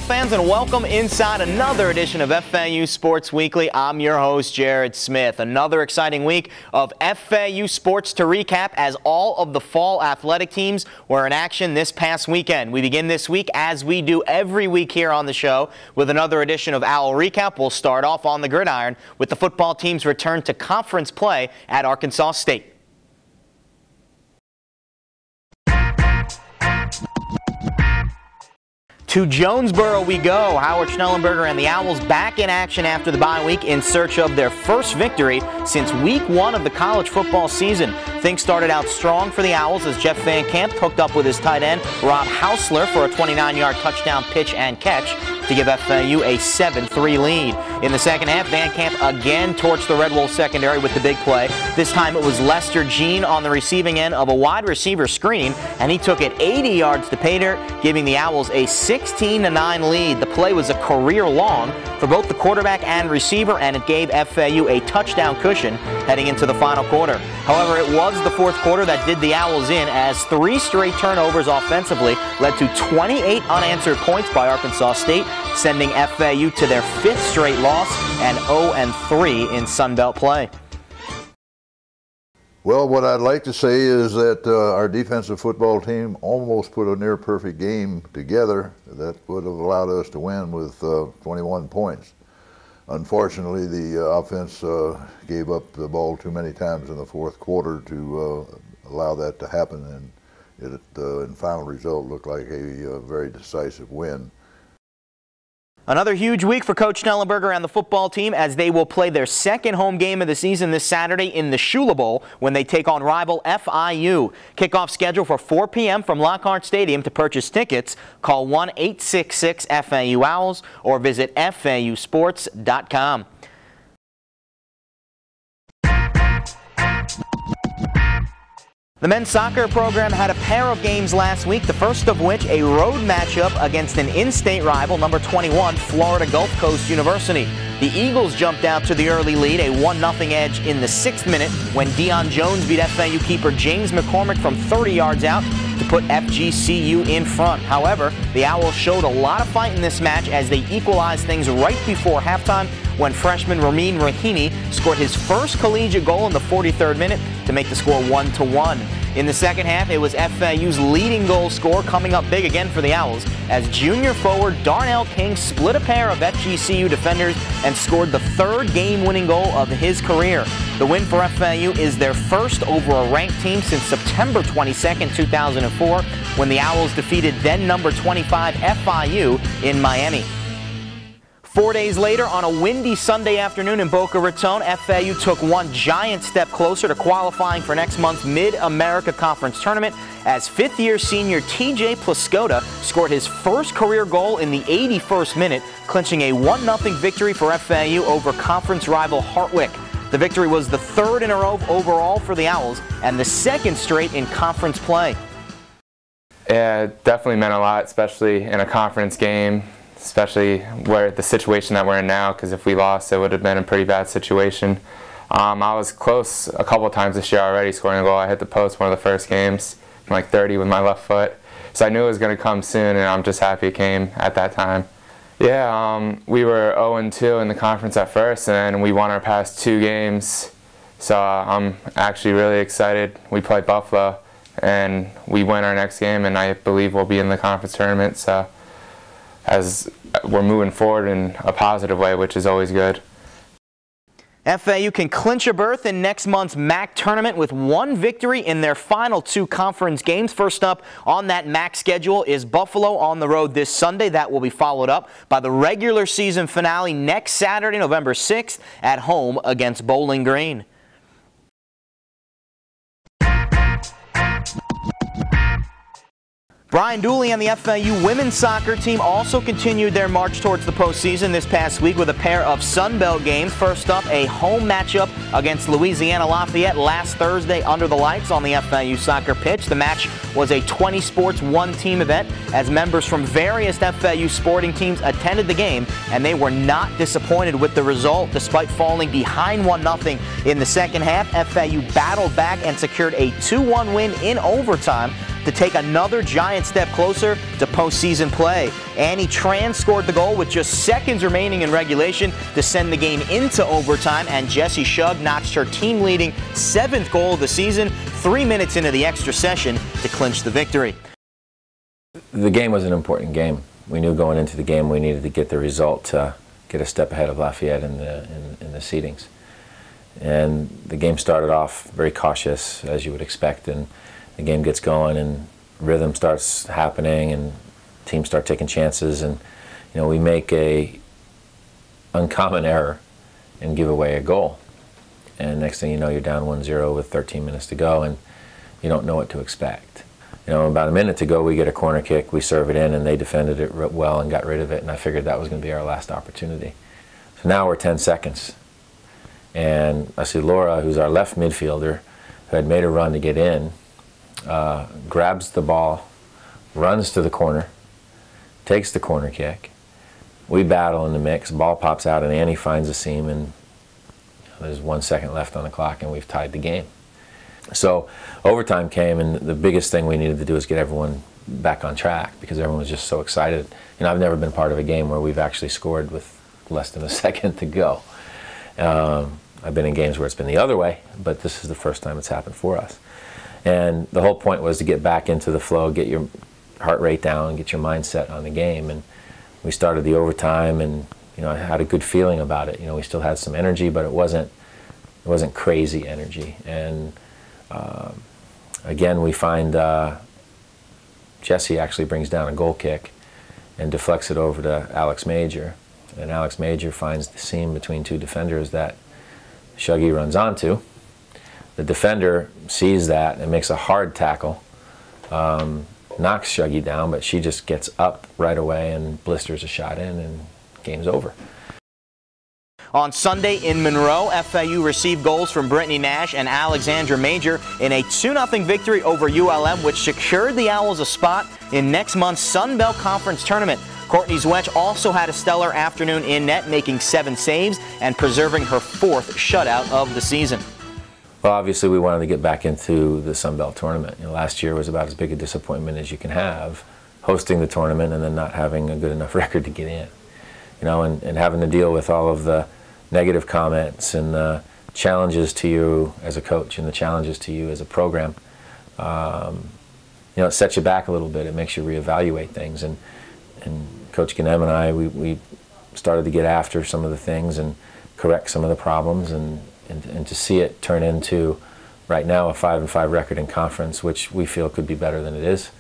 fans, and welcome inside another edition of FAU Sports Weekly. I'm your host, Jared Smith. Another exciting week of FAU sports to recap as all of the fall athletic teams were in action this past weekend. We begin this week, as we do every week here on the show, with another edition of Owl Recap. We'll start off on the gridiron with the football team's return to conference play at Arkansas State. To Jonesboro we go. Howard Schnellenberger and the Owls back in action after the bye week in search of their first victory since week 1 of the college football season. Things started out strong for the Owls as Jeff Van Camp hooked up with his tight end Rob Hausler for a 29-yard touchdown pitch and catch to give FAU a 7-3 lead. In the second half, Van Camp again torched the Red Wolves secondary with the big play. This time it was Lester Jean on the receiving end of a wide receiver screen, and he took it 80 yards to pay dirt, giving the Owls a 16-9 lead. The play was a career long for both the quarterback and receiver, and it gave FAU a touchdown cushion heading into the final quarter. However, it was the fourth quarter that did the Owls in, as 3 straight turnovers offensively led to 28 unanswered points by Arkansas State, sending FAU to their 5th straight loss and 0-3 in Sun Belt play. Well, what I'd like to say is that our defensive football team almost put a near-perfect game together that would have allowed us to win with 21 points. Unfortunately, the offense gave up the ball too many times in the fourth quarter to allow that to happen, and it, in final result, looked like a very decisive win. Another huge week for Coach Schnellenberger and the football team, as they will play their second home game of the season this Saturday in the Shula Bowl when they take on rival FIU. Kickoff scheduled for 4 p.m. from Lockhart Stadium. To purchase tickets, call 1-866-FAU-OWLS or visit FAUsports.com. The men's soccer program had a pair of games last week, the first of which a road matchup against an in-state rival, number 21, Florida Gulf Coast University. The Eagles jumped out to the early lead, a 1-0 edge in the 6th minute when Deion Jones beat FAU keeper James McCormick from 30 yards out to put FGCU in front. However, the Owls showed a lot of fight in this match as they equalized things right before halftime when freshman Ramin Rahimi scored his first collegiate goal in the 43rd minute to make the score 1-1. In the second half, it was FAU's leading goal scorer coming up big again for the Owls as junior forward Darnell King split a pair of FGCU defenders and scored the 3rd game-winning goal of his career. The win for FAU is their first over a ranked team since September 22nd, 2004, when the Owls defeated then number 25 FIU in Miami. 4 days later, on a windy Sunday afternoon in Boca Raton, FAU took one giant step closer to qualifying for next month's Mid-America Conference Tournament as 5th-year senior TJ Plascota scored his first career goal in the 81st minute, clinching a 1-0 victory for FAU over conference rival Hartwick. The victory was the 3rd in a row overall for the Owls and the 2nd straight in conference play. Yeah, it definitely meant a lot, especially in a conference game. Especially where the situation that we're in now, because if we lost, it would have been a pretty bad situation. I was close a couple of times this year already scoring a goal. I hit the post one of the first games, from like 30 with my left foot. So I knew it was going to come soon, and I'm just happy it came at that time. Yeah, we were 0-2 in the conference at first, and then we won our past 2 games. So I'm actually really excited. We play Buffalo, and we win our next game, and I believe we'll be in the conference tournament. So as we're moving forward in a positive way, which is always good. FAU can clinch a berth in next month's MAC tournament with 1 victory in their final 2 conference games. First up on that MAC schedule is Buffalo on the road this Sunday. That will be followed up by the regular season finale next Saturday, November 6th, at home against Bowling Green. Brian Dooley and the FAU women's soccer team also continued their march towards the postseason this past week with a pair of Sun Belt games. First up, a home matchup against Louisiana Lafayette last Thursday under the lights on the FAU soccer pitch. The match was a 20 sports one-team event as members from various FAU sporting teams attended the game, and they were not disappointed with the result. Despite falling behind 1-0 in the second half, FAU battled back and secured a 2-1 win in overtime to take another giant step closer to postseason play. Annie Tran scored the goal with just seconds remaining in regulation to send the game into overtime, and Jessie Shug notched her team-leading 7th goal of the season 3 minutes into the extra session to clinch the victory. The game was an important game. We knew going into the game we needed to get the result to get a step ahead of Lafayette in the seedings. And the game started off very cautious, as you would expect, and the game gets going and rhythm starts happening and teams start taking chances, and we make a uncommon error and give away a goal. And next thing you know, you're down 1-0 with 13 minutes to go, and you don't know what to expect. About a minute to go, we get a corner kick, we serve it in, and they defended it well and got rid of it, and I figured that was going to be our last opportunity. So now we're 10 seconds. And I see Laura, who's our left midfielder, who had made a run to get in, grabs the ball, runs to the corner, takes the corner kick. We battle in the mix, ball pops out, and Annie finds a seam, and there's 1 second left on the clock, and we've tied the game. So overtime came, and the biggest thing we needed to do is get everyone back on track because everyone was just so excited. I've never been part of a game where we've actually scored with less than a second to go. I've been in games where it's been the other way, but this is the first time it's happened for us. And the whole point was to get back into the flow, get your heart rate down, get your mindset on the game. And we started the overtime, and I had a good feeling about it. We still had some energy, but it wasn't crazy energy. And again, we find Jessie actually brings down a goal kick and deflects it over to Alex Major. And Alex Major finds the seam between 2 defenders that Shuggy runs onto. The defender sees that and makes a hard tackle, knocks Shuggy down, but she just gets up right away and blisters a shot in, and game's over. On Sunday in Monroe, FAU received goals from Brittany Nash and Alexandra Major in a 2-0 victory over ULM, which secured the Owls a spot in next month's Sun Belt Conference tournament. Courtney Zwetch also had a stellar afternoon in net, making 7 saves and preserving her 4th shutout of the season. Well, obviously we wanted to get back into the Sun Belt tournament. Last year was about as big a disappointment as you can have, hosting the tournament and then not having a good enough record to get in. And having to deal with all of the negative comments and the challenges to you as a coach and the challenges to you as a program. It sets you back a little bit. It makes you reevaluate things. And Coach Ganem and I, we started to get after some of the things and correct some of the problems, and to see it turn into, right now, a 5-5 record in conference, which we feel could be better than it is.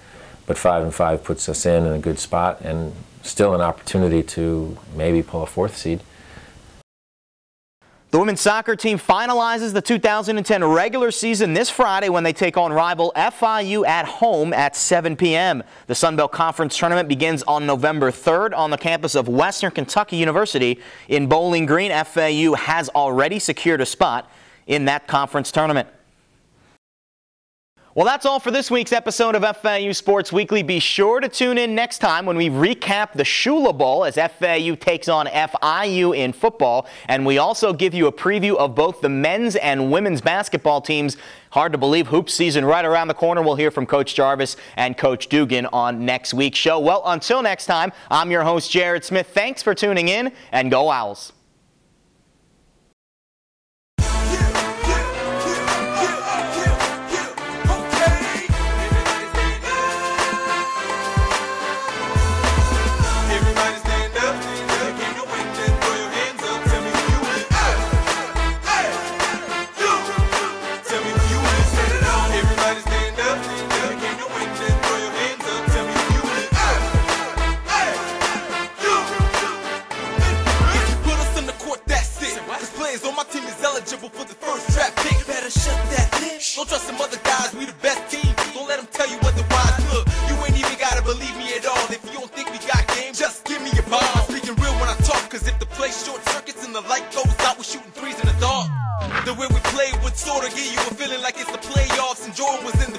But 5-5 puts us in a good spot and still an opportunity to maybe pull a 4th seed. The women's soccer team finalizes the 2010 regular season this Friday when they take on rival FIU at home at 7 p.m. The Sun Belt Conference tournament begins on November 3rd on the campus of Western Kentucky University in Bowling Green. FAU has already secured a spot in that conference tournament. Well, that's all for this week's episode of FAU Sports Weekly. Be sure to tune in next time when we recap the Shula Bowl as FAU takes on FIU in football. And we also give you a preview of both the men's and women's basketball teams. Hard to believe hoops season right around the corner. We'll hear from Coach Jarvis and Coach Dugan on next week's show. Well, until next time, I'm your host, Jared Smith. Thanks for tuning in, and go Owls. For the first draft pick, better shut that bitch. Don't trust some other guys, we the best team. Don't let them tell you otherwise. Look, you ain't even gotta believe me at all. If you don't think we got game, just give me a ball. I'm speaking real when I talk, cause if the play short circuits and the light goes out, we're shooting threes in the dark. The way we play would sorta give you a feeling like it's the playoffs and Jordan was in the